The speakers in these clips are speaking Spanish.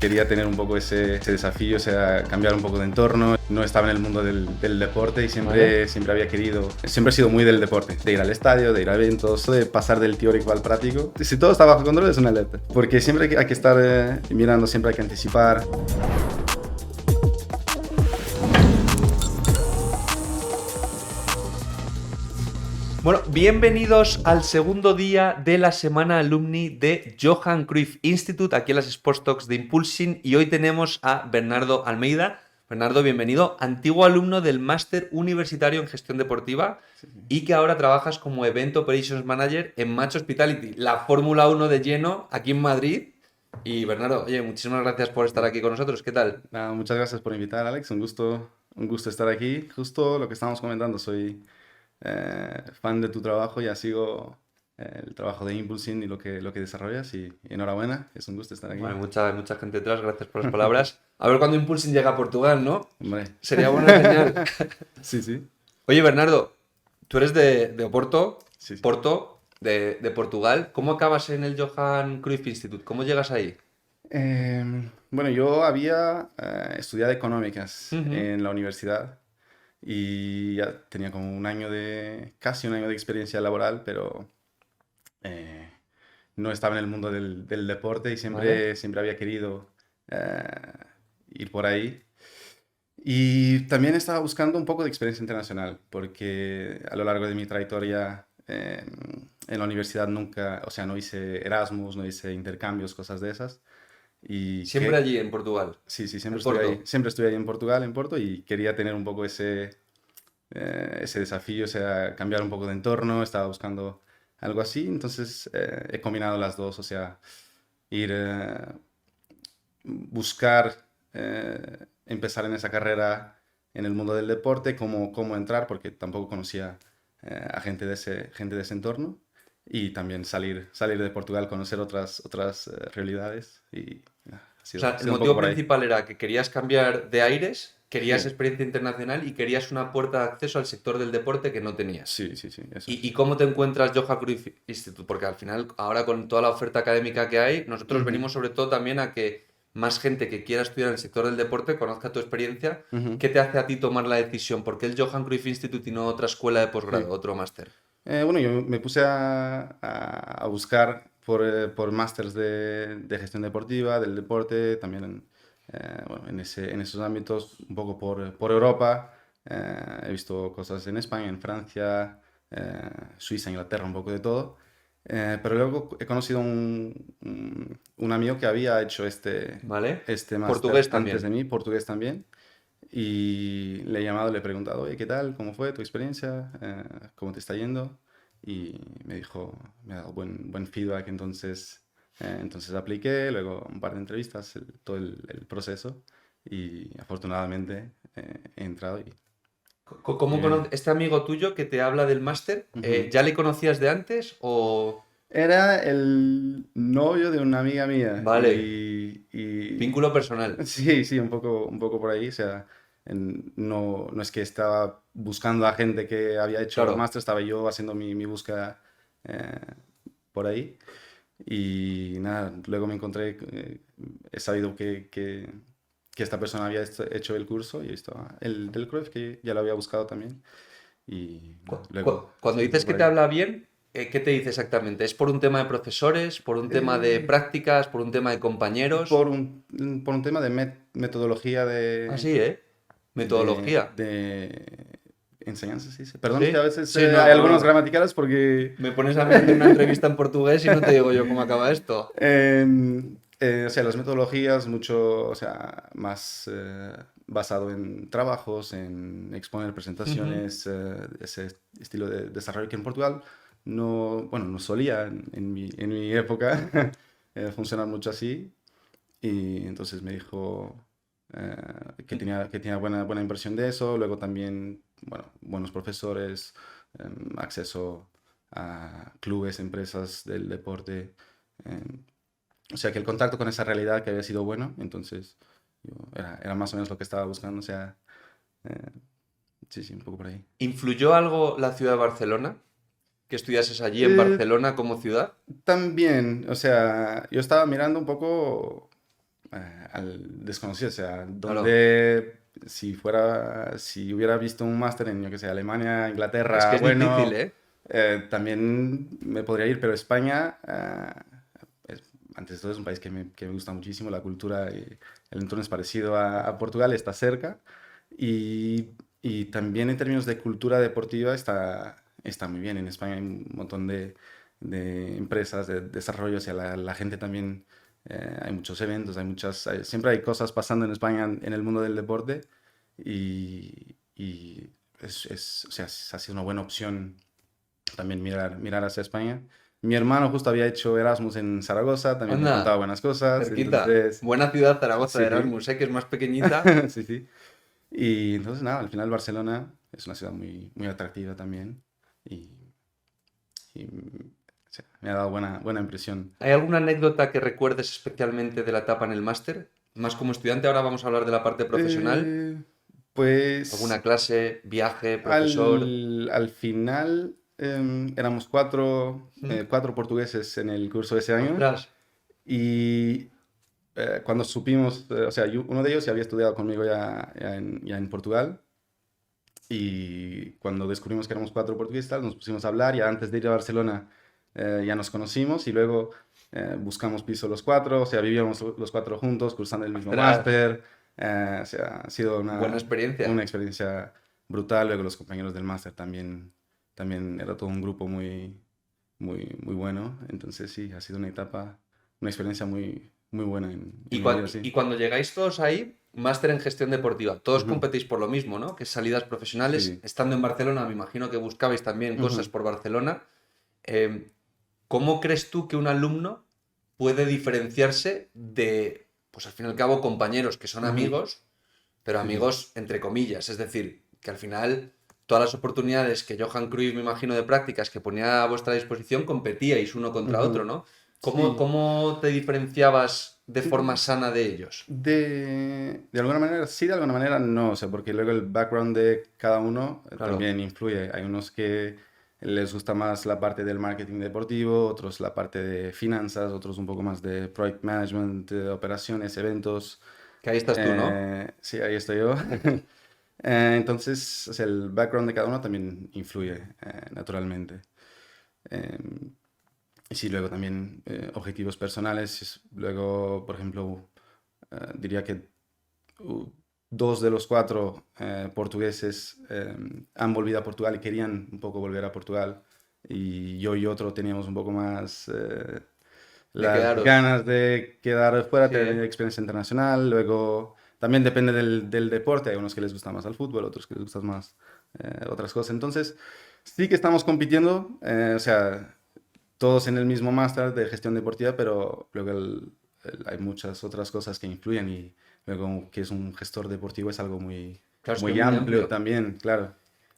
quería tener un poco ese desafío, o sea, cambiar un poco de entorno. No estaba en el mundo del deporte y siempre había querido, siempre he sido muy del deporte, de ir al estadio, de ir a eventos, de pasar del teórico al práctico. Si todo está bajo control es una alerta, porque siempre hay que estar mirando, siempre hay que anticipar. Bueno, bienvenidos al segundo día de la semana alumni de Johan Cruyff Institute, aquí en las Sports Talks de Impulsing, y hoy tenemos a Bernardo Almeida. Bernardo, bienvenido, antiguo alumno del Máster Universitario en Gestión Deportiva y que ahora trabajas como Event Operations Manager en Match Hospitality, la Fórmula 1 de lleno aquí en Madrid. Y Bernardo, oye, muchísimas gracias por estar aquí con nosotros. ¿Qué tal? Nada, muchas gracias por invitar, Alex, un gusto estar aquí. Justo lo que estábamos comentando, soy fan de tu trabajo, ya sigo el trabajo de Impulsing y lo que desarrollas y enhorabuena, es un gusto estar aquí. Bueno, mucha gente detrás, gracias por las palabras. A ver cuándo Impulsing llega a Portugal, ¿no? Hombre. Sería buena señal. Sí, sí. Oye, Bernardo, tú eres de Oporto, Sí, sí. Porto, de Portugal. ¿Cómo acabas en el Johan Cruyff Institute? ¿Cómo llegas ahí? Bueno, yo había estudiado económicas Ujú. en la universidad y ya tenía como casi un año de experiencia laboral, pero eh, no estaba en el mundo del deporte y ¿Vale? siempre había querido eh, ir por ahí. Y también estaba buscando un poco de experiencia internacional, porque a lo largo de mi trayectoria en la universidad nunca, o sea, no hice Erasmus, no hice intercambios, cosas de esas. Y Siempre que allí en Portugal, sí, sí, en Porto. siempre estuve ahí en Portugal, en Porto, y quería tener un poco ese desafío, o sea, cambiar un poco de entorno, estaba buscando algo así, entonces he combinado las dos, o sea, ir, buscar, empezar en esa carrera en el mundo del deporte, cómo entrar, porque tampoco conocía a gente de ese entorno, y también salir de Portugal, conocer otras realidades, y O sea, ha el sido un poco motivo por ahí. principal era que querías cambiar de aires, querías Sí, experiencia internacional y querías una puerta de acceso al sector del deporte que no tenías. sí, sí, sí, eso ¿Y es. cómo te encuentras Johan Cruyff Institute? Porque al final, ahora con toda la oferta académica que hay, nosotros Ujú, venimos sobre todo también a que más gente que quiera estudiar en el sector del deporte conozca tu experiencia. ujú. ¿Qué te hace a ti tomar la decisión? ¿Por qué el Johan Cruyff Institute y no otra escuela de posgrado, Sí. otro máster? Bueno, yo me puse a buscar por másters de gestión deportiva, del deporte, también bueno, en esos ámbitos, un poco por Europa. He visto cosas en España, en Francia, Suiza, Inglaterra, un poco de todo. Pero luego he conocido un amigo que había hecho ¿Vale? este máster Portugués antes de también. mí, portugués también. Y le he llamado, le he preguntado, oye, ¿qué tal? ¿Cómo fue tu experiencia? ¿Cómo te está yendo? Y me dijo, me ha dado buen feedback, entonces apliqué, luego un par de entrevistas, todo el proceso, y afortunadamente he entrado y ¿Cómo bien. este amigo tuyo que te habla del máster, Ujú. ya le conocías de antes o...? Era el novio de una amiga mía Vale, y vínculo personal. sí, sí, un poco por ahí. O sea, no es que estaba buscando a gente que había hecho Claro. máster, estaba yo haciendo mi búsqueda eh, por ahí. Y nada, luego me encontré, he sabido que esta persona había hecho el curso y estaba el del Cruyff, que ya lo había buscado también. Y nada, luego, Cuando sí, un dices poco que por te ahí. habla bien, ¿qué te dice exactamente? ¿Es por un tema de profesores, por un tema de Eh, prácticas, por un tema de compañeros? por un tema de metodología Así, ¿eh? Metodología. de enseñanza, sí, sí. Perdón, es que a ¿Sí? veces Sí, hay no, algunos no. gramaticales porque Me pones a mí a hacer una entrevista en portugués y no te digo yo cómo acaba esto. o sea, las metodologías mucho, o sea, más basado en trabajos, en exponer Ujú. presentaciones, ese estilo de desarrollo que en Portugal no, bueno, no solía en mi época funcionar mucho así. Y entonces me dijo que tenía buena impresión de eso. Luego también, bueno, buenos profesores, acceso a clubes, empresas del deporte. em, o sea que el contacto con esa realidad que había sido bueno. Entonces era más o menos lo que estaba buscando. O sea, eh, sí, sí, un poco por ahí. ¿Influyó algo la ciudad de Barcelona? ¿Que estudiases allí en Eh, Barcelona como ciudad? También, o sea, yo estaba mirando un poco. al desconocido, o sea, Claro. donde si hubiera visto un máster en, yo que sé, Alemania, Es que Inglaterra, es difícil, bueno, ¿eh? también me podría ir, pero España, antes de todo, es un país que me gusta muchísimo, la cultura y el entorno es parecido a Portugal, está cerca, y, y también en términos de cultura deportiva está muy bien. En España hay un montón de empresas, de desarrollo, o sea, la gente también, hay muchos eventos, siempre hay cosas pasando en España en el mundo del deporte, y o sea, ha sido una buena opción también mirar hacia España. Mi hermano justo había hecho Erasmus en Zaragoza, también me contaba Anda, buenas cosas, cerquita. entonces, Buena ciudad, Zaragoza de sí, sí, Erasmus, sé que es más pequeñita. sí, sí. Y entonces nada, al final Barcelona es una ciudad muy, muy atractiva también, y, o sea, me ha dado buena impresión. ¿Hay alguna anécdota que recuerdes especialmente de la etapa en el máster? Más como estudiante, ahora vamos a hablar de la parte profesional. Eh, pues ¿Alguna clase, viaje, profesor? al final éramos ¿Mm? cuatro portugueses en el curso de ese año. Ostras, Y cuando supimos, o sea, uno de ellos ya había estudiado conmigo ya en Portugal, y cuando descubrimos que éramos cuatro portugueses, nos pusimos a hablar, ya antes de ir a Barcelona ya nos conocimos, y luego buscamos piso los cuatro, o sea, vivíamos los cuatro juntos, cursando el mismo ostras, máster. O sea, ha sido buena una experiencia. experiencia brutal. Luego los compañeros del máster también era todo un grupo muy, muy, muy bueno. Entonces sí, ha sido una experiencia muy, muy buena Y, en mi vida, sí. y cuando llegáis todos ahí, máster en gestión deportiva, todos Ujú. competís por lo mismo, ¿no? Que es salidas profesionales. Sí. Estando en Barcelona, me imagino que buscabais también cosas Ujú. por Barcelona. Eh, ¿Cómo crees tú que un alumno puede diferenciarse de, pues al fin y al cabo, compañeros que son Ujú. amigos, pero Sí, sí. amigos entre comillas? Es decir, que al final todas las oportunidades que Johan Cruyff, me imagino, de prácticas que ponía a vuestra disposición, competíais uno contra otro, Ujú. ¿no? ¿Cómo, Sí. cómo te diferenciabas de forma sana de ellos? De alguna manera sí, de alguna manera no, o sea, porque luego el background de cada uno Claro. también influye. Hay unos que les gusta más la parte del marketing deportivo, otros la parte de finanzas, otros un poco más de project management, de operaciones, eventos. Que ahí estás tú, ¿no? Sí, ahí estoy yo. Entonces, o sea, el background de cada uno también influye, naturalmente. Em, y sí, luego también objetivos personales. Luego, por ejemplo, diría que uh, dos de los cuatro portugueses han volvido a Portugal y querían un poco volver a Portugal. Y yo y otro teníamos un poco más De las quedaros. ganas de quedar fuera, Sí, tener ¿eh? experiencia internacional. Luego también depende del deporte. Hay unos que les gusta más el fútbol, otros que les gustan más otras cosas. Entonces, sí que estamos compitiendo, o sea, todos en el mismo máster de gestión deportiva, pero luego hay muchas otras cosas que influyen, y luego que es un gestor deportivo es algo muy, Claro, es que es muy muy amplio amplio. también, claro.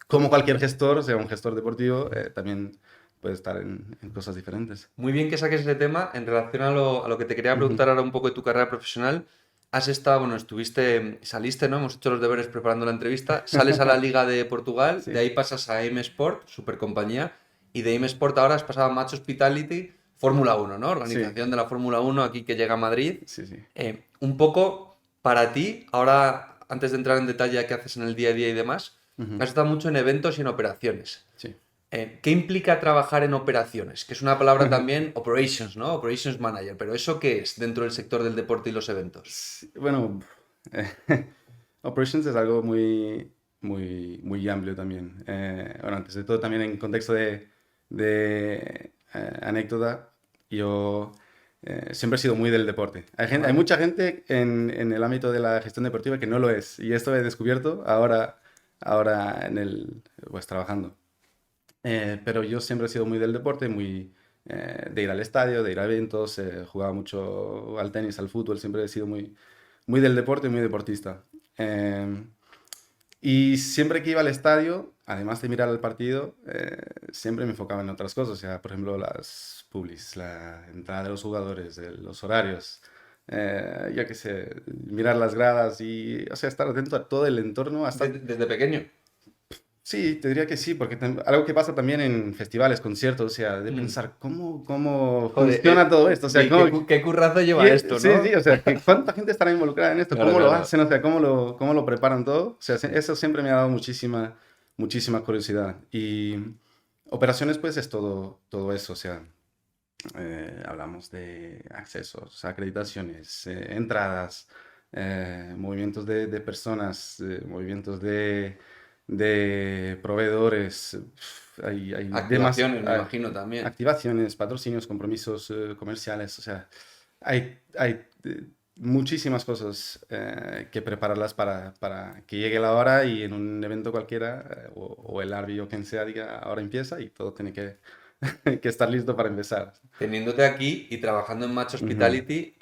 Como ¿Cómo- cualquier gestor, o sea, un gestor deportivo también puede estar en cosas diferentes. Muy bien que saques ese tema en relación a lo que te quería Ujú. preguntar ahora un poco de tu carrera profesional. Has estado, bueno, estuviste, saliste, ¿no? Hemos hecho los deberes preparando la entrevista. Sales a la Liga de Portugal, de Sí, ahí pasas a M Sport, super compañía, y de M Sport ahora has pasado a Match Hospitality, Fórmula Uno, ¿no? sí, Organización de la Fórmula Uno aquí que llega a Madrid. sí, sí. Un poco para ti, ahora, antes de entrar en detalle a qué haces en el día a día y demás, Ujú. has estado mucho en eventos y en operaciones. Sí. ¿Qué implica trabajar en operaciones? Que es una palabra también, operations, ¿no? Operations manager. Pero ¿eso qué es dentro del sector del deporte y los eventos? Sí, bueno, eh, operations es algo muy, muy, muy amplio también. Bueno, antes de todo, también en contexto de anécdota, yo siempre he sido muy del deporte. Hay ¿Vale? mucha gente en el ámbito de la gestión deportiva que no lo es, y esto he descubierto ahora pues trabajando. Pero yo siempre he sido muy del deporte, muy de ir al estadio, de ir a eventos, jugaba mucho al tenis, al fútbol, siempre he sido muy, muy del deporte, muy deportista. Eh, y siempre que iba al estadio, además de mirar el partido, siempre me enfocaba en otras cosas, o sea, por ejemplo, las publis, la entrada de los jugadores, de los horarios, yo qué sé, mirar las gradas y, o sea, estar atento a todo el entorno hasta Desde pequeño. Sí, te diría que sí, porque algo que pasa también en festivales, conciertos, o sea, de Mm. pensar cómo Joder, funciona todo esto, o sea, qué currazo lleva esto, sí, sí, ¿no? o sea, cuánta gente estará involucrada en esto, Claro, cómo lo claro. hacen, o sea, cómo lo preparan todo, o sea, eso siempre me ha dado muchísima curiosidad. Y operaciones, pues, es todo eso, o sea, hablamos de accesos, acreditaciones, entradas, movimientos de personas, movimientos de proveedores, hay Activaciones, me imagino también. activaciones, patrocinios, compromisos comerciales, o sea, hay muchísimas cosas que prepararlas para que llegue la hora y en un evento cualquiera, o el árbitro o quien sea diga, ahora empieza y todo tiene que estar listo para empezar. Teniéndote aquí y trabajando en Match Ujú. Hospitality,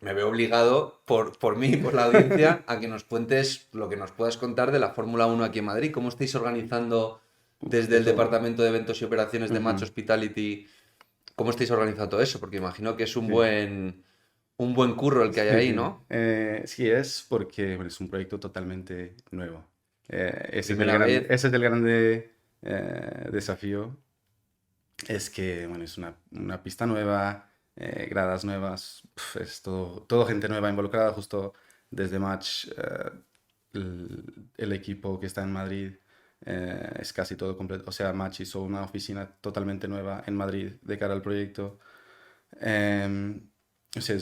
me veo obligado por mí y por la audiencia a que nos cuentes lo que nos puedas contar de la Fórmula 1 aquí en Madrid. ¿Cómo estáis organizando Uf, desde de el todo. Departamento de Eventos y Operaciones de Match Ujú. Hospitality? ¿Cómo estáis organizando todo eso? Porque imagino que es Sí. un buen curro el que hay ahí, Sí, ¿no? sí es porque bueno, es un proyecto totalmente nuevo. Primera vez. Ese es el grande desafío. Es que bueno, es una pista nueva, gradas nuevas, es todo gente nueva involucrada. Justo desde Match, el equipo que está en Madrid es casi todo completo. O sea, Match hizo una oficina totalmente nueva en Madrid de cara al proyecto. O sea,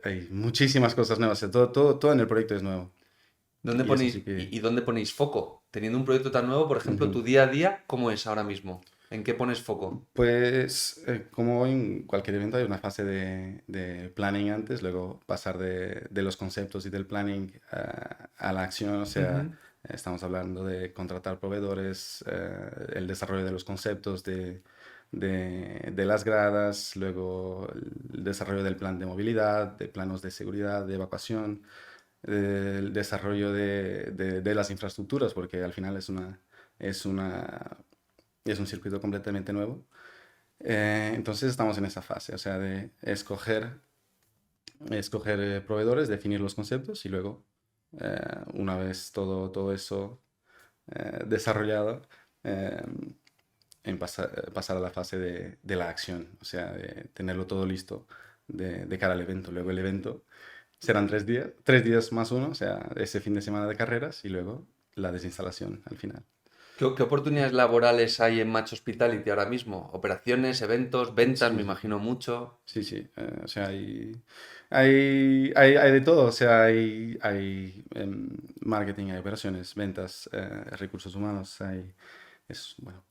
hay muchísimas cosas nuevas. O sea, todo en el proyecto es nuevo. ¿Dónde Y eso ponéis, sí que... y dónde ponéis foco? Teniendo un proyecto tan nuevo, por ejemplo, Ujú. tu día a día, ¿cómo es ahora mismo? ¿En qué pones foco? Pues como en cualquier evento hay una fase de planning antes, luego pasar de los conceptos y del planning a la acción. O sea, Ujú. estamos hablando de contratar proveedores, el desarrollo de los conceptos, de las gradas, luego el desarrollo del plan de movilidad, de planos de seguridad, de evacuación, el desarrollo de las infraestructuras, porque al final es una, es un circuito completamente nuevo. Entonces estamos en esa fase, o sea, de escoger proveedores, definir los conceptos y luego, una vez todo eso desarrollado, eh, pasar a la fase de la acción, o sea, de tenerlo todo listo de cara al evento. Luego el evento serán 3 días, 3 días más uno, o sea, ese fin de semana de carreras y luego la desinstalación al final. ¿Qué oportunidades laborales hay en Match Hospitality ahora mismo? Operaciones, eventos, ventas, me Sí, sí, sí. imagino mucho. Sí, sí, o sea, hay de todo, o sea, hay marketing, hay operaciones, ventas, recursos humanos, bueno,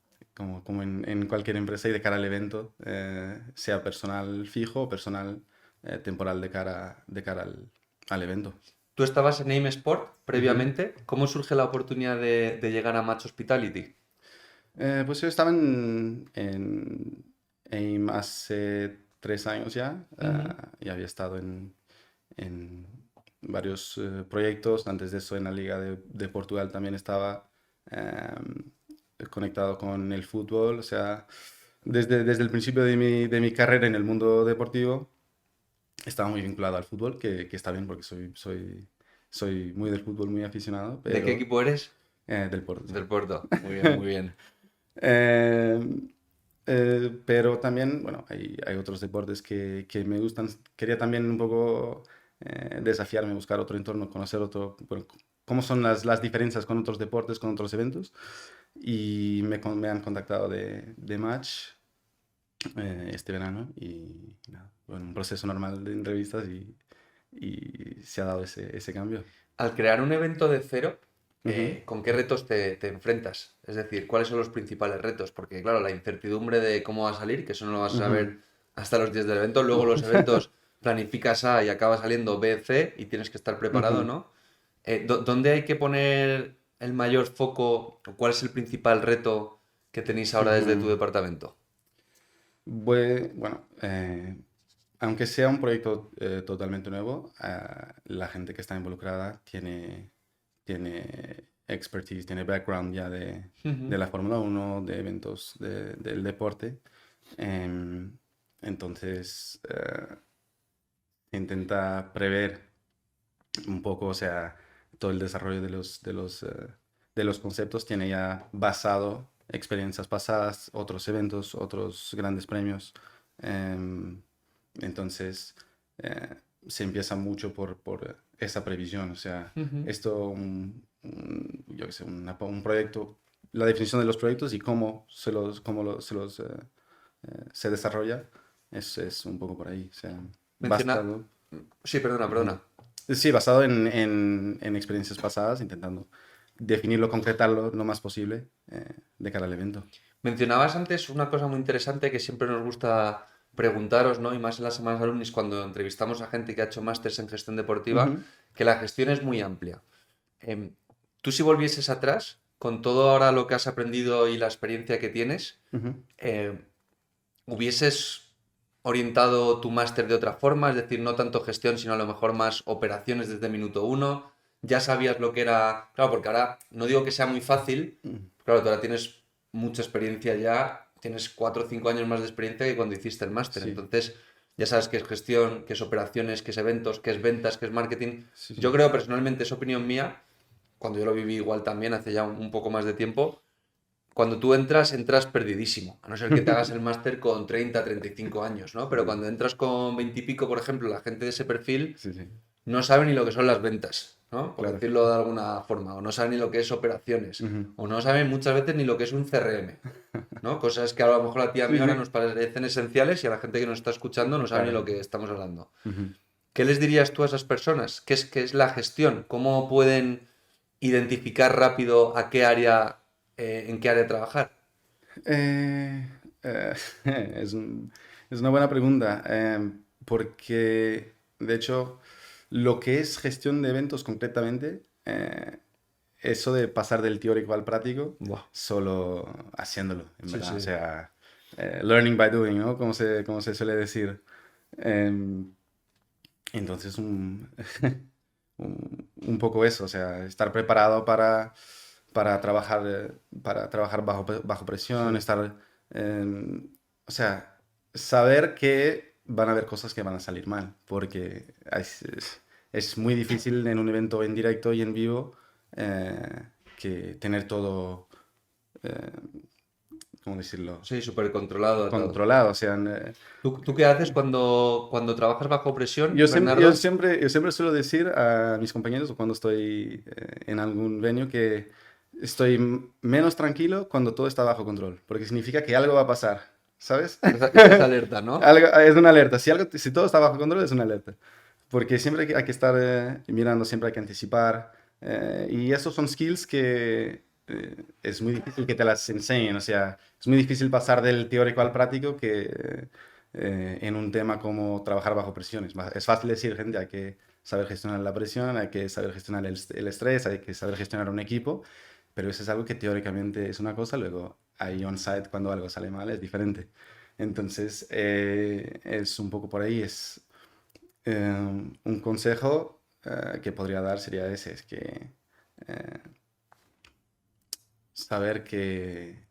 como en cualquier empresa y de cara al evento, sea personal fijo o personal temporal de cara al evento. Tú estabas en Aim Sport Ujú. previamente. ¿Cómo surge la oportunidad de llegar a Match Hospitality? Pues yo estaba en AIM hace 3 años ya, Ujú. y había estado en varios proyectos. Antes de eso, en la Liga de Portugal también estaba conectado con el fútbol. O sea, desde el principio de mi carrera en el mundo deportivo, estaba muy vinculado al fútbol, que está bien porque soy muy del fútbol, muy aficionado, ¿De qué pero equipo eres? del Porto. Del Porto. Muy bien, muy bien. Eh, pero también, bueno, hay otros deportes que me gustan. Quería también un poco desafiarme, buscar otro entorno, conocer bueno, cómo son las diferencias con otros deportes, con otros eventos. Y me han contactado de Match este verano y nada, bueno, un proceso normal de entrevistas y se ha dado ese cambio. Al crear un evento de cero, Ujú, ¿con qué retos te enfrentas? Es decir, ¿cuáles son los principales retos? Porque, claro, la incertidumbre de cómo va a salir, que eso no lo vas a ujú. saber hasta los días del evento. Luego los eventos planificas A y acaba saliendo B, C y tienes que estar preparado, Ujú. ¿no? ¿Dónde hay que poner el mayor foco o cuál es el principal reto que tenéis ahora desde tu Ujú. departamento? Bueno, aunque sea un proyecto totalmente nuevo, la gente que está involucrada tiene expertise, tiene background ya de Ujú. la Fórmula 1, de eventos del deporte. Em, entonces, intenta prever un poco, o sea, todo el desarrollo de los conceptos tiene ya basado experiencias pasadas, otros eventos, otros grandes premios. Em, entonces, se empieza mucho por esa previsión. O sea, Ujú. esto, yo qué sé, un proyecto, la definición de los proyectos y cómo se desarrolla, es un poco por ahí. O sea, Menciona... basado. Sí, perdona, Ujú. perdona. Sí, basado en experiencias pasadas, intentando definirlo, concretarlo lo más posible de cara al evento. Mencionabas antes una cosa muy interesante que siempre nos gusta preguntaros, ¿no? Y más en las semanas alumnis cuando entrevistamos a gente que ha hecho másters en gestión deportiva, Ujú, que la gestión es muy amplia. Tú si volvieses atrás, con todo ahora lo que has aprendido y la experiencia que tienes, ujú. eh, ¿hubieses orientado tu máster de otra forma? Es decir, no tanto gestión, sino a lo mejor más operaciones desde minuto uno. Ya sabías lo que era... Claro, porque ahora no digo que sea muy fácil. Ujú. Claro, tú ahora tienes mucha experiencia ya, tienes 4 o 5 años más de experiencia que cuando hiciste el máster. Sí, Entonces, ya sabes qué es gestión, qué es operaciones, qué es eventos, qué es ventas, qué es marketing. sí, Yo sí. creo personalmente, es opinión mía, cuando yo lo viví igual también hace ya un poco más de tiempo, cuando tú entras, entras perdidísimo, a no ser que te hagas el máster con 30 o 35 años, ¿no? Pero Sí, cuando entras con 20 y pico, por ejemplo, la gente de ese perfil sí, sí, no sabe ni lo que son las ventas, ¿no? Por claro. decirlo de alguna forma, o no sabe ni lo que es operaciones, Ujú. o no sabe muchas veces ni lo que es un CRM, ¿no? Cosas que a lo mejor a ti y a mí Sí, ahora sí, nos parecen esenciales y a la gente que nos está escuchando no sabe ni lo claro. que estamos hablando. Ujú. ¿Qué les dirías tú a esas personas? ¿Qué es la gestión? ¿Cómo pueden identificar rápido a qué área, en qué área trabajar? Eh, eh, es es una buena pregunta, porque de hecho lo que es gestión de eventos concretamente, eso de pasar del teórico al práctico, Buah. solo haciéndolo, en Sí, verdad. O sí. sea, learning by doing, ¿no? Como se suele decir. Em, entonces, un poco eso, o sea, estar preparado para trabajar bajo presión, Sí. estar, o sea, saber que van a haber cosas que van a salir mal, porque es muy difícil en un evento en directo y en vivo que tener todo, eh, ¿cómo decirlo? Sí, súper controlado a todo. Controlado, o sea, ¿Tú qué haces cuando trabajas bajo presión, Bernardo? yo siempre suelo decir a mis compañeros cuando estoy en algún venue que estoy menos tranquilo cuando todo está bajo control, porque significa que algo va a pasar, ¿sabes? Estás alerta, ¿no? Es una alerta. Si todo está bajo control, es una alerta. Porque siempre hay que estar mirando, siempre hay que anticipar. Y esos son skills que es muy difícil que te las enseñen. O sea, es muy difícil pasar del teórico al práctico que en un tema como trabajar bajo presiones. Es fácil decir, gente, hay que saber gestionar la presión, hay que saber gestionar el estrés, hay que saber gestionar un equipo, pero eso es algo que teóricamente es una cosa, luego ahí on-site cuando algo sale mal es diferente. Entonces, es un poco por ahí, un consejo que podría dar sería ese, es que eh, saber que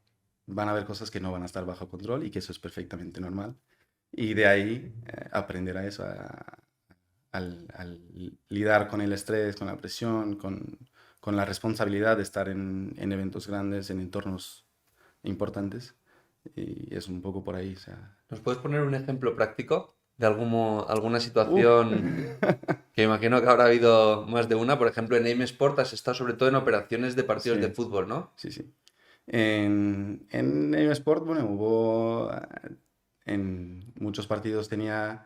van a haber cosas que no van a estar bajo control y que eso es perfectamente normal. Y de ahí aprender a eso, al lidiar con el estrés, con la presión, con la responsabilidad de estar en eventos grandes, en entornos importantes. Y es un poco por ahí. O sea, ¿Nos puedes poner un ejemplo práctico de alguna uf. situación que imagino que habrá habido más de una? Por ejemplo, en Aim Sport has estado sobre todo en operaciones de partidos de Sí, fútbol, ¿no? sí, sí. En M-Sport, bueno, en muchos partidos tenía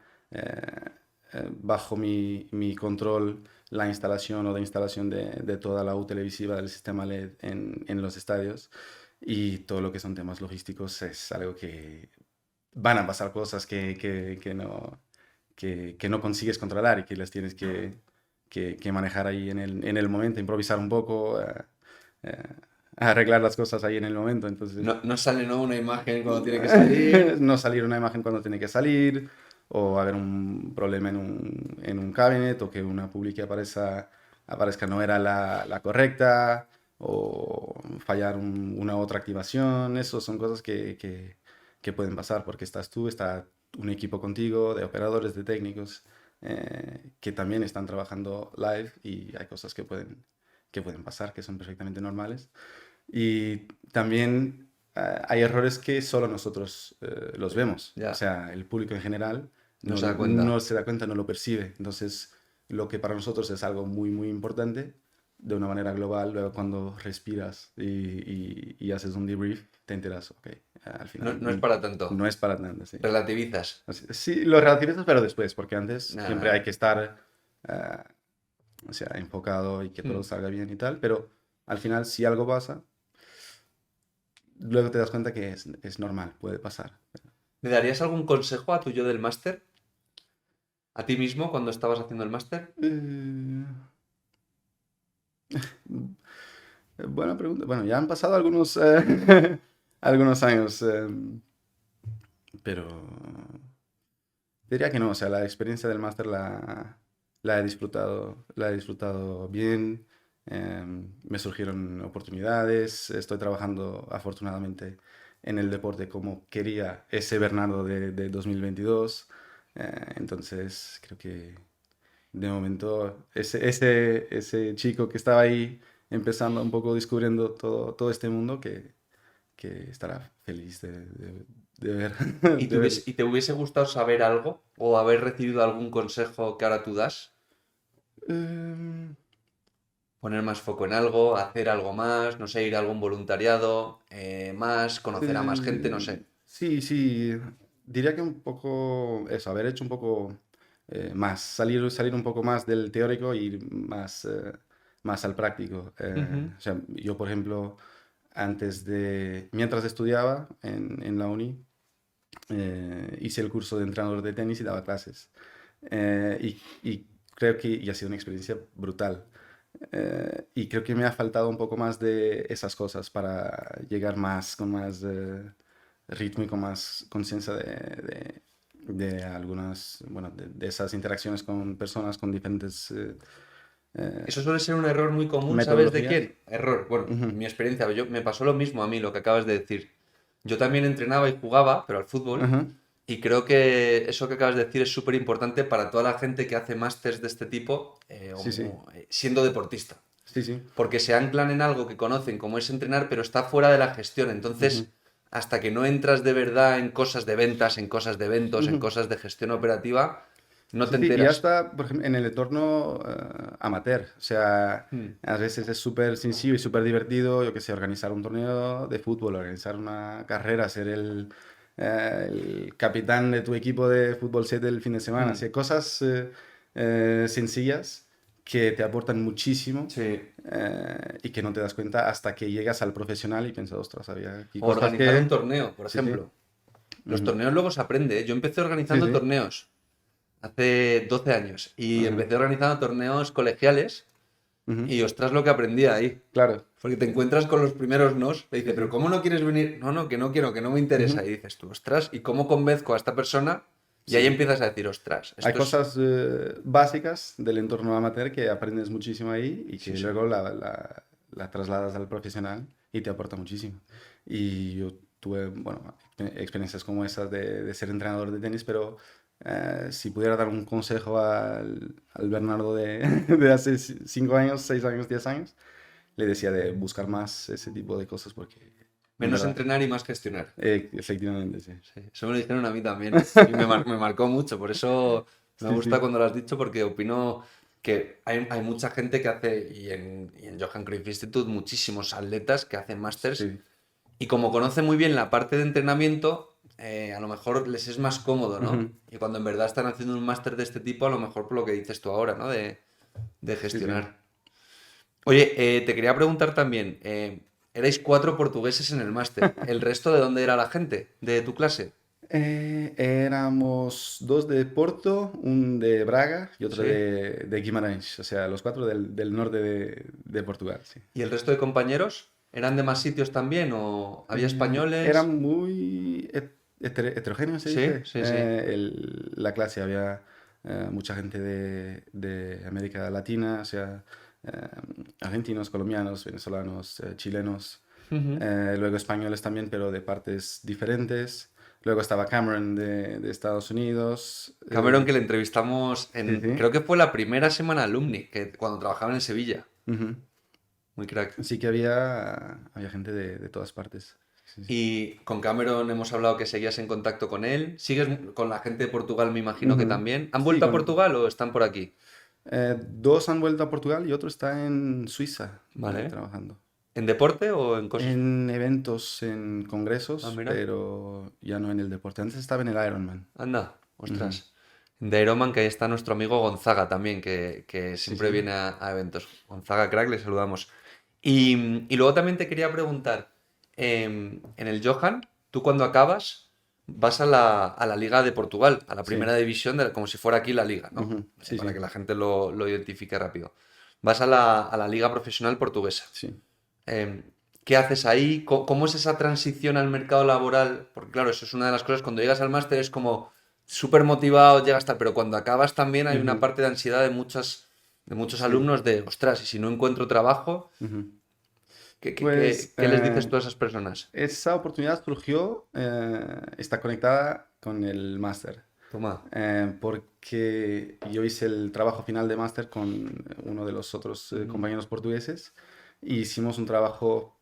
bajo mi control la instalación o la instalación de toda la U televisiva del sistema LED en los estadios y todo lo que son temas logísticos es algo que van a pasar cosas que no consigues controlar y que las tienes que manejar ahí en el momento, improvisar un poco. Eh, arreglar las cosas ahí en el momento. Entonces, No, no sale, ¿no? Una imagen cuando tiene que salir. no salir una imagen cuando tiene que salir, o haber un problema en un cabinet, o que una publi que aparezca no era la correcta, o fallar una otra activación. Eso son cosas que pueden pasar porque estás tú, está un equipo contigo de operadores, de técnicos. que también están trabajando live y hay cosas que pueden pasar, que son perfectamente normales. Y también hay errores que solo nosotros los vemos. O Ya, sea, el público en general no no, se da no cuenta. se da cuenta, no lo percibe. Entonces, lo que para nosotros es algo muy, muy importante, de una manera global, luego cuando respiras y haces un debrief, te enteras, ok, al No, final no es para tanto. no es para tanto, sí. Relativizas. Sí, lo relativizas, pero después, porque antes Nada, siempre hay nada. que estar, eh, o sea, enfocado y que todo Hmm. salga bien y tal, pero al final, si algo pasa, luego te das cuenta que es normal, puede pasar. ¿Me darías algún consejo a tu yo del máster? ¿A ti mismo cuando estabas haciendo el máster? Eh, buena pregunta. Bueno, ya han pasado algunos, algunos años, pero diría que no. O sea, la experiencia del máster la he disfrutado bien. Me surgieron oportunidades. Estoy trabajando afortunadamente en el deporte como quería ese Bernardo de 2022. Entonces, creo que de momento, ese chico que estaba ahí empezando un poco descubriendo todo este mundo, que estará feliz de ver, ¿Y de ver. y te hubiese gustado saber algo o haber recibido algún consejo que ahora tú das? Em, Poner más foco en algo, hacer algo más, no sé, ir a algún voluntariado, más, conocer a más gente, no sé. sí, sí, diría que un poco eso, haber hecho un poco más, salir un poco más del teórico y ir más, más al práctico. Ujú. O sea, yo, por ejemplo, mientras estudiaba en la uni, hice el curso de entrenador de tenis y daba clases. Y creo que y ha sido una experiencia brutal. Y creo que me ha faltado un poco más de esas cosas para llegar más, con más ritmo y con más conciencia de algunas, bueno, de esas interacciones con personas con diferentes eh, Eso suele ser un error muy común, ¿sabes de metodologías. quién? Error. Bueno, en Ujú, mi experiencia, me pasó lo mismo a mí, lo que acabas de decir. Yo también entrenaba y jugaba, pero al fútbol, ujú. y creo que eso que acabas de decir es súper importante para toda la gente que hace másters de este tipo, Sí, sí, siendo deportista. sí, sí. Porque se anclan en algo que conocen como es entrenar, pero está fuera de la gestión. Ujú, Entonces, hasta que no entras de verdad en cosas de ventas, en cosas de eventos, en ujú. cosas de gestión operativa, no te Sí, sí, y enteras. hasta, por ejemplo, en el entorno amateur. O sea, Hmm. a veces es súper sencillo y súper divertido, yo qué sé, organizar un torneo de fútbol, organizar una carrera, ser el capitán de tu equipo de fútbol 7 el fin de semana. Hmm. Así, cosas sencillas que te aportan muchísimo Sí. y que no te das cuenta hasta que llegas al profesional y piensas, ostras, había aquí O cosas organizar un que... torneo, por Sí, sí. ejemplo. Los Ujú. torneos luego se aprende, ¿eh? Yo empecé Sí, organizando sí. torneos hace 12 años y Ajá. empecé organizando torneos colegiales Ujú. y ostras lo que aprendí ahí. Claro. Porque te encuentras con los primeros nos, te dice, Sí, pero sí. ¿cómo no quieres venir? No, no, que no quiero, que no me interesa. Ujú. Y dices tú, ostras, ¿y cómo convenzco a esta persona? Y Sí, ahí sí. empiezas a decir, ostras, Hay esto es... cosas básicas del entorno amateur que aprendes muchísimo ahí y Sí, que sí. luego la trasladas al profesional y te aporta muchísimo. Y yo tuve, bueno, experiencias como esas de ser entrenador de tenis, pero si pudiera dar un consejo al Bernardo de hace 5 años, 6 años, 10 años, le decía de buscar más ese tipo de cosas porque, en Menos verdad, entrenar y más gestionar. efectivamente, sí. Sí, eso me lo dijeron a mí también. Y me marcó mucho. Por eso me Sí, gusta sí. cuando lo has dicho, porque opino que hay mucha gente que hace, y en Johan Cruyff Institute, muchísimos atletas que hacen másters. Sí. Y como conocen muy bien la parte de entrenamiento, a lo mejor les es más cómodo, ¿no? Ujú. Y cuando en verdad están haciendo un máster de este tipo, a lo mejor por lo que dices tú ahora, ¿no? De Sí, sí. gestionar. Oye, te quería preguntar también, erais 4 portugueses en el máster. ¿El resto de dónde era la gente de tu clase? Éramos dos de Porto, un de Braga y otro Sí. de Guimarães, o sea, los cuatro del norte de Portugal, sí. ¿Y el resto de compañeros? ¿Eran de más sitios también o había españoles? Eran muy heterogéneos, se Sí, dice. sí, sí. La clase había mucha gente de América Latina, o sea, eh, argentinos, colombianos, venezolanos, chilenos. Ujú. Luego españoles también, pero de partes diferentes. Luego estaba Cameron de Estados Unidos. Cameron, que le entrevistamos Sí, sí. creo que fue la primera semana alumni, que cuando trabajaba en Sevilla. Ujú. Muy crack. Sí que había gente de todas partes. Sí, sí. Y con Cameron hemos hablado que seguías en contacto con él. ¿Sigues con la gente de Portugal, me imagino que Ujú. también? ¿Han Sí, vuelto a Portugal o están por aquí? dos han vuelto a Portugal y otro está en Suiza Vale. trabajando. ¿En deporte o en cosas? En eventos, en Ah, congresos, mira. pero ya no en el deporte. Antes estaba en el Ironman. Anda, Ujú. ostras. De Ironman, que ahí está nuestro amigo Gonzaga también, que Sí, siempre sí. viene a eventos. Gonzaga, crack, le saludamos. Y luego también te quería preguntar, en el Johan, tú cuando acabas vas a la Liga de Portugal, a la Sí. primera división, como si fuera aquí la Liga, ¿no? Ujú. Sí, Para sí. que la gente lo identifique rápido. Vas a la Liga Profesional Portuguesa. Sí. Em, ¿Qué haces ahí? ¿Cómo es esa transición al mercado laboral? Porque claro, eso es una de las cosas, cuando llegas al máster es como súper motivado, llegas tal, pero cuando acabas también hay una Ujú. parte de ansiedad de muchos Sí. alumnos de, ostras, y si no encuentro trabajo, Ujú. ¿qué, qué- Pues qué- qué les dices tú a esas personas? esa oportunidad surgió, está conectada con el máster. Toma. Porque yo hice el trabajo final de máster con uno de los otros Ujú. compañeros portugueses y hicimos un trabajo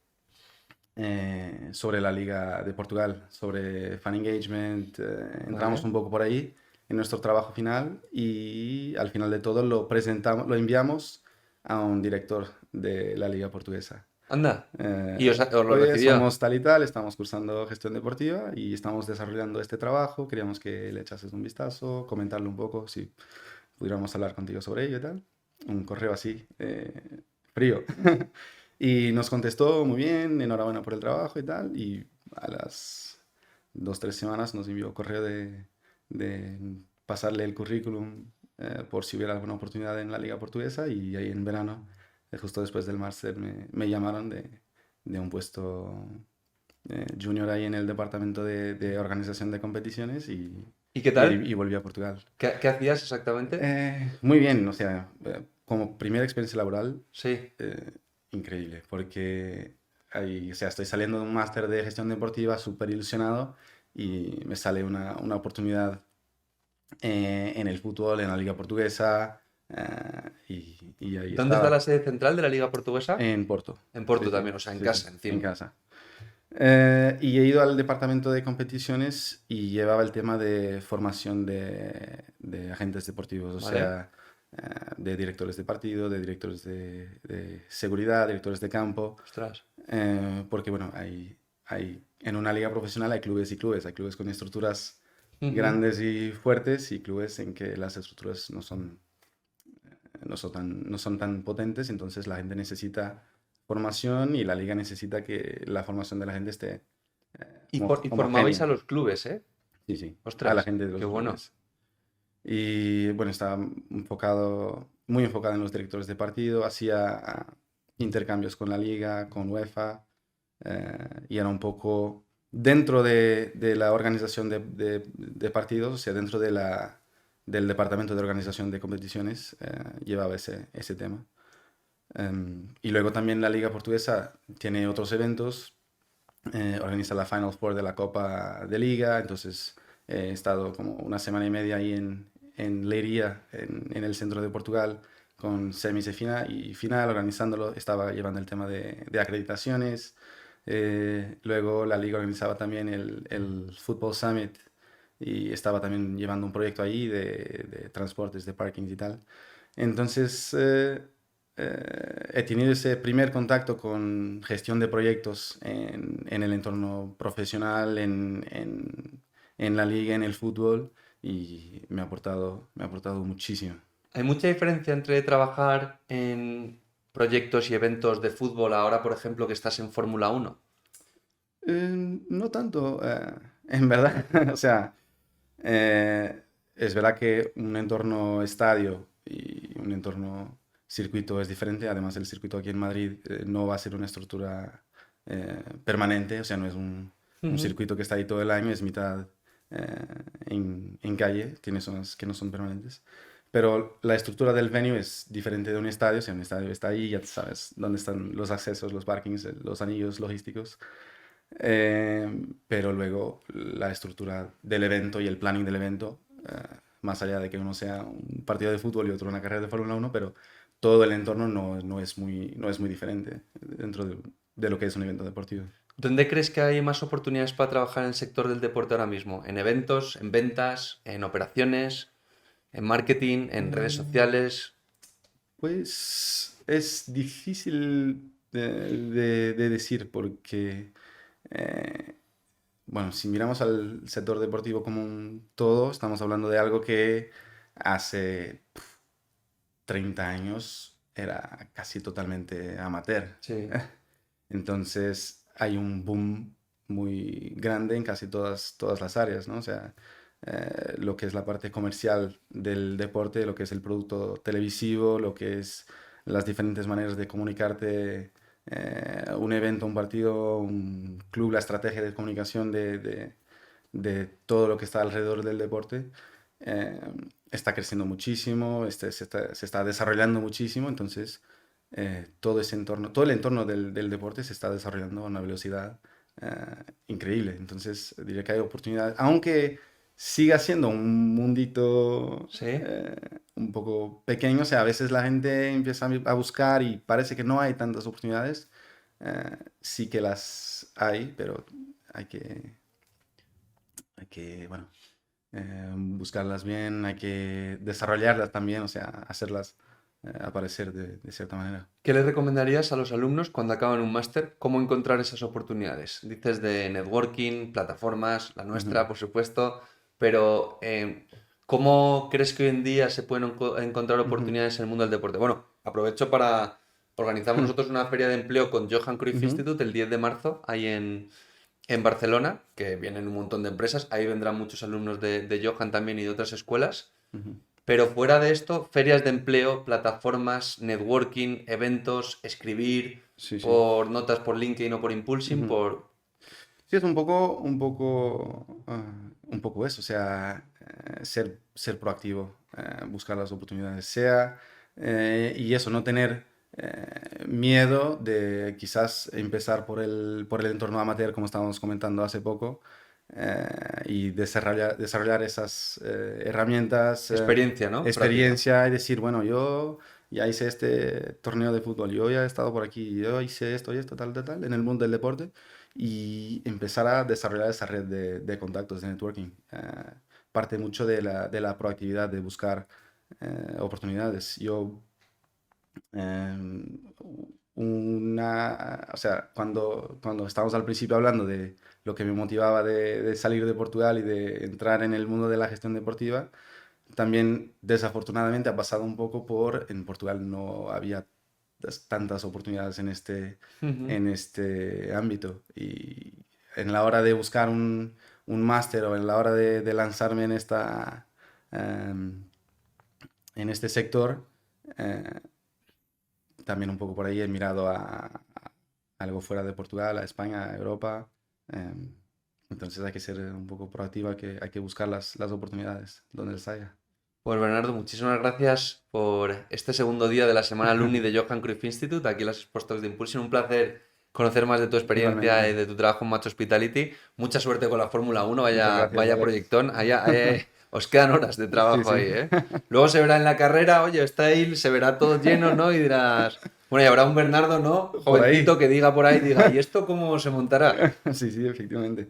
sobre la Liga de Portugal, sobre fan engagement, entramos Vale. un poco por ahí en nuestro trabajo final y al final de todo lo presentamos, lo enviamos a un director de la Liga Portuguesa. Anda. ¿Y os lo Oye, recibió? somos tal y tal, estamos cursando gestión deportiva y estamos desarrollando este trabajo. Queríamos que le echases un vistazo, comentarle un poco, si pudiéramos hablar contigo sobre ello y tal. Un correo así, frío. Y nos contestó muy bien, enhorabuena por el trabajo y tal. Y a las 2, 3 semanas nos envió correo de pasarle el currículum por si hubiera alguna oportunidad en la Liga Portuguesa. Y ahí en verano, justo después del máster, me llamaron de un puesto junior ahí en el departamento de organización de competiciones ¿Y qué y, tal? y volví a Portugal. ¿Qué hacías exactamente? Muy bien, o sea, como primera experiencia laboral, Sí. eh, increíble, porque ahí, o sea, estoy saliendo de un máster de gestión deportiva súper ilusionado y me sale una oportunidad en el fútbol, en la Liga Portuguesa, y ahí ¿Dónde está la estaba, sede central de la Liga Portuguesa? en Porto. En Sí, Porto sí, también, o sea, en sí, sí, casa, en encima. casa. Y he ido al departamento de competiciones y llevaba el tema de formación de agentes deportivos, o ¿Vale? sea, de directores de partido, de directores de seguridad, directores de campo, Ostras. porque bueno, en una liga profesional hay clubes y clubes, hay clubes con estructuras Ujú. grandes y fuertes y clubes en que las estructuras no son tan potentes, entonces la gente necesita formación y la liga necesita que la formación de la gente esté Y formabais a homogénea. los clubes, ¿eh? Sí, sí, a la Ostras, gente de qué los bueno. clubes. Y bueno, estaba muy enfocado en los directores de partido, hacía intercambios con la liga, con UEFA, y era un poco dentro de la organización de partidos, o sea, dentro del departamento de organización de competiciones, llevaba ese tema. Y luego también la Liga Portuguesa tiene otros eventos, organiza la Final Four de la Copa de Liga, entonces he estado como una semana y media ahí en Leiria, en el centro de Portugal, con semis y final, organizándolo, estaba llevando el tema de acreditaciones. Luego la liga organizaba también el Football Summit y estaba también llevando un proyecto ahí de transportes, de parkings y tal. Entonces, he tenido ese primer contacto con gestión de proyectos en el entorno profesional, en la liga, en el fútbol, y me ha aportado muchísimo. ¿Hay mucha diferencia entre trabajar en proyectos y eventos de fútbol ahora, por ejemplo, que estás en Fórmula 1? No tanto, en verdad, o sea, eh, es verdad que un entorno estadio y un entorno circuito es diferente. Además, el circuito aquí en Madrid no va a ser una estructura permanente, o sea, no es un Ujú. circuito que está ahí todo el año, es mitad eh, en calle, tiene zonas que no son permanentes. Pero la estructura del venue es diferente de un estadio, o sea, un estadio está ahí, ya sabes dónde están los accesos, los parkings, los anillos logísticos. Pero luego la estructura del evento y el planning del evento, más allá de que uno sea un partido de fútbol y otro una carrera de Fórmula 1, pero todo el entorno no es muy diferente dentro de lo que es un evento deportivo. ¿Dónde crees que hay más oportunidades para trabajar en el sector del deporte ahora mismo? ¿En eventos, en ventas, en operaciones, en marketing, en redes sociales? Pues es difícil de decir porque, eh, bueno, si miramos al sector deportivo como un todo, estamos hablando de algo que hace 30 años era casi totalmente amateur. Sí. Entonces hay un boom muy grande en casi todas las áreas, ¿no? O sea, lo que es la parte comercial del deporte, lo que es el producto televisivo, lo que es las diferentes maneras de comunicarte, un evento, un partido, un club, la estrategia de comunicación de todo lo que está alrededor del deporte, eh, está creciendo muchísimo, se está desarrollando muchísimo, entonces todo ese entorno, todo el entorno del deporte se está desarrollando a una velocidad increíble. Entonces diría que hay oportunidades, aunque siga siendo un mundito ¿Sí? un poco pequeño, o sea, a veces la gente empieza a buscar y parece que no hay tantas oportunidades. Sí que las hay, pero hay que, bueno, buscarlas bien, hay que desarrollarlas también, o sea, hacerlas aparecer de cierta manera. ¿Qué le recomendarías a los alumnos cuando acaban un máster? ¿Cómo encontrar esas oportunidades? Dices de networking, plataformas, la Ujú, nuestra, por supuesto, pero ¿cómo crees que hoy en día se pueden encontrar ujú, oportunidades en el mundo del deporte? Bueno, aprovecho para organizamos nosotros una feria de empleo con Johan Cruyff ujú, Institute el 10 de marzo, ahí en Barcelona, que vienen un montón de empresas. Ahí vendrán muchos alumnos de Johan también y de otras escuelas. ujú. Pero fuera de esto, ferias de empleo, plataformas, networking, eventos, escribir Sí, sí. por notas por LinkedIn o por Impulsing, Ujú. por... Sí, es un poco eso, o sea, ser proactivo, buscar las oportunidades, y eso, no tener miedo de quizás empezar por el entorno amateur, como estábamos comentando hace poco, y desarrollar esas herramientas, Experiencia, ¿no? Práctica. experiencia y decir, bueno, yo ya hice este torneo de fútbol, yo ya he estado por aquí, yo hice esto y esto, tal, tal, tal, en el mundo del deporte y empezar a desarrollar esa red de contactos, de networking. Parte mucho de la proactividad, de buscar oportunidades. Yo, em, o sea, cuando estábamos al principio hablando de lo que me motivaba de salir de Portugal y de entrar en el mundo de la gestión deportiva, también desafortunadamente ha pasado un poco en Portugal no había tantas oportunidades Ujú. en este ámbito. Y en la hora de buscar un máster o en la hora de lanzarme em, en este sector, eh, también un poco por ahí he mirado a algo fuera de Portugal, a España, a Europa. em, entonces hay que ser un poco proactivo, hay que buscar las oportunidades donde las haya. Pues Bernardo, muchísimas gracias por este segundo día de la semana alumni de Johan Cruyff Institute, aquí en las Postdocs de Impulsion. Un placer conocer más de tu experiencia y Igualmente. de tu trabajo en Match Hospitality. Mucha suerte con la Fórmula 1, Muchas gracias, vaya Alex. proyectón. Os quedan horas de Sí, trabajo sí. ahí, ¿eh? Luego se verá en la carrera, oye, está ahí, se verá todo lleno, ¿no? Y dirás, bueno, y habrá un Bernardo, ¿no? Por Jovencito ahí. que diga por ahí, diga, ¿y esto cómo se montará? Sí, sí, efectivamente.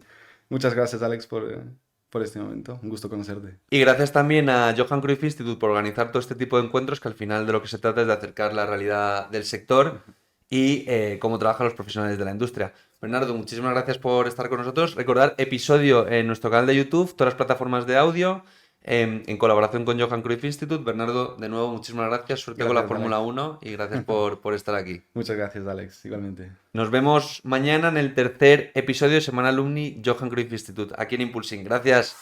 Muchas gracias, Alex, por este momento. Un gusto conocerte. Y gracias también a Johan Cruyff Institute por organizar todo este tipo de encuentros, que al final de lo que se trata es de acercar la realidad del sector y cómo trabajan los profesionales de la industria. Bernardo, muchísimas gracias por estar con nosotros. Recordar episodio en nuestro canal de YouTube, todas las plataformas de audio, en colaboración con Johan Cruyff Institute. Bernardo, de nuevo, muchísimas gracias. Suerte con la Gracias, Fórmula Alex. 1 y gracias por estar aquí. Muchas gracias, Alex. Igualmente. Nos vemos mañana en el tercer episodio de Semana Alumni Johan Cruyff Institute, aquí en Impulsing. Gracias.